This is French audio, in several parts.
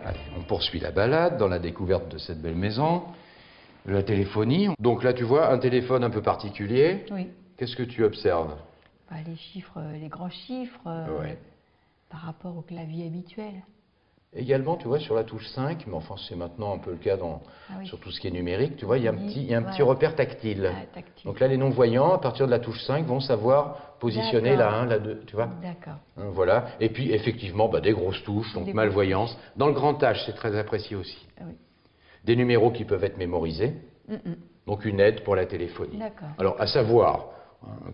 Allez, on poursuit la balade dans la découverte de cette belle maison. La téléphonie. Donc là, tu vois un téléphone un peu particulier. Oui. Qu'est-ce que tu observes? Bah, les chiffres, les grands chiffres Ouais. par rapport au clavier habituel. Également, tu vois, sur la touche 5, mais enfin c'est maintenant un peu le cas Ah oui. sur tout ce qui est numérique, tu vois, il y a un petit Voilà. repère tactile. Ah, tactile. Donc là, les non-voyants, à partir de la touche 5, vont savoir positionner la 1, la 2, tu vois. D'accord. Voilà. Et puis, effectivement, bah, des grosses touches, donc Des malvoyance. Dans le grand H, c'est très apprécié aussi. Ah oui. Des numéros qui peuvent être mémorisés, Mm-mm. donc une aide pour la téléphonie. D'accord. Alors, à savoir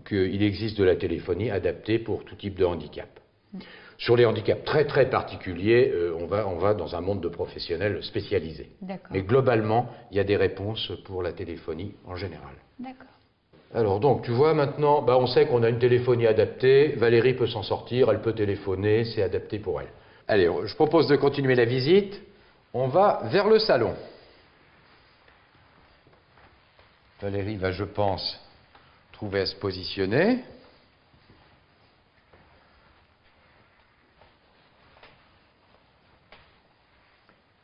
qu'il existe de la téléphonie adaptée pour tout type de handicap. Sur les handicaps très très particuliers, on va dans un monde de professionnels spécialisés. D'accord. Mais globalement, il y a des réponses pour la téléphonie en général. D'accord. Alors donc, tu vois maintenant, bah, on sait qu'on a une téléphonie adaptée, Valérie peut s'en sortir, elle peut téléphoner, c'est adapté pour elle. Allez, je propose de continuer la visite. On va vers le salon. Valérie va, je pense, trouver à se positionner.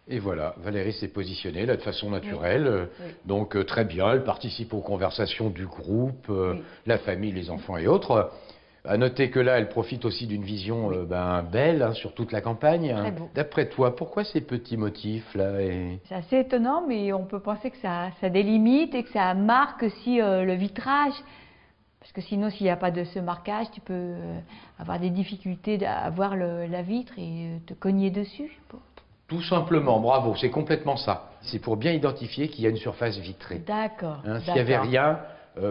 Et voilà, Valérie s'est positionnée là de façon naturelle, Oui. donc très bien, elle participe aux conversations du groupe, Oui. la famille, les enfants et autres. À noter que là, elle profite aussi d'une vision belle hein, sur toute la campagne. Très beau. D'après toi, pourquoi ces petits motifs là C'est assez étonnant, mais on peut penser que ça délimite et que ça marque aussi le vitrage. Parce que sinon, s'il n'y a pas de ce marquage, tu peux avoir des difficultés à voir la vitre et te cogner dessus. Tout simplement, bravo, c'est complètement ça. C'est pour bien identifier qu'il y a une surface vitrée. D'accord. Hein, s'il n'y avait rien,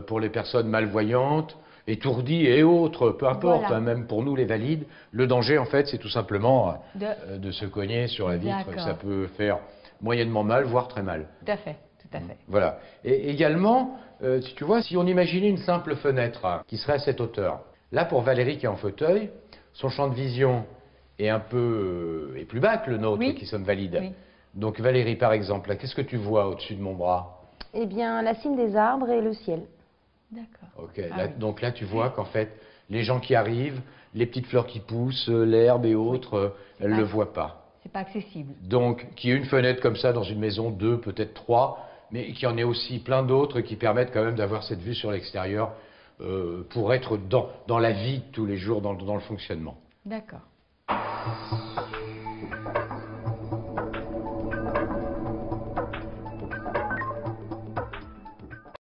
pour les personnes malvoyantes, étourdies et autres, peu importe, Voilà. hein, même pour nous les valides, le danger en fait c'est tout simplement de se cogner sur la vitre. D'accord. Ça peut faire moyennement mal, voire très mal. Tout à fait, tout à fait. Voilà. Et également, si tu vois, si on imaginait une simple fenêtre hein, qui serait à cette hauteur, là pour Valérie qui est en fauteuil, son champ de vision est un peu est plus bas que le nôtre Oui. qui sommes valides. Oui. Donc Valérie par exemple, là, qu'est-ce que tu vois au-dessus de mon bras? Eh bien, la cime des arbres et le ciel. D'accord. Ok, Ah là, oui. donc là tu vois qu'en fait, les gens qui arrivent, les petites fleurs qui poussent, l'herbe et autres, elles ne le voient pas. C'est pas accessible. Donc, qu'il y ait une fenêtre comme ça dans une maison, deux, peut-être trois, mais qu'il y en ait aussi plein d'autres qui permettent quand même d'avoir cette vue sur l'extérieur pour être dans la vie de tous les jours, dans le fonctionnement. D'accord.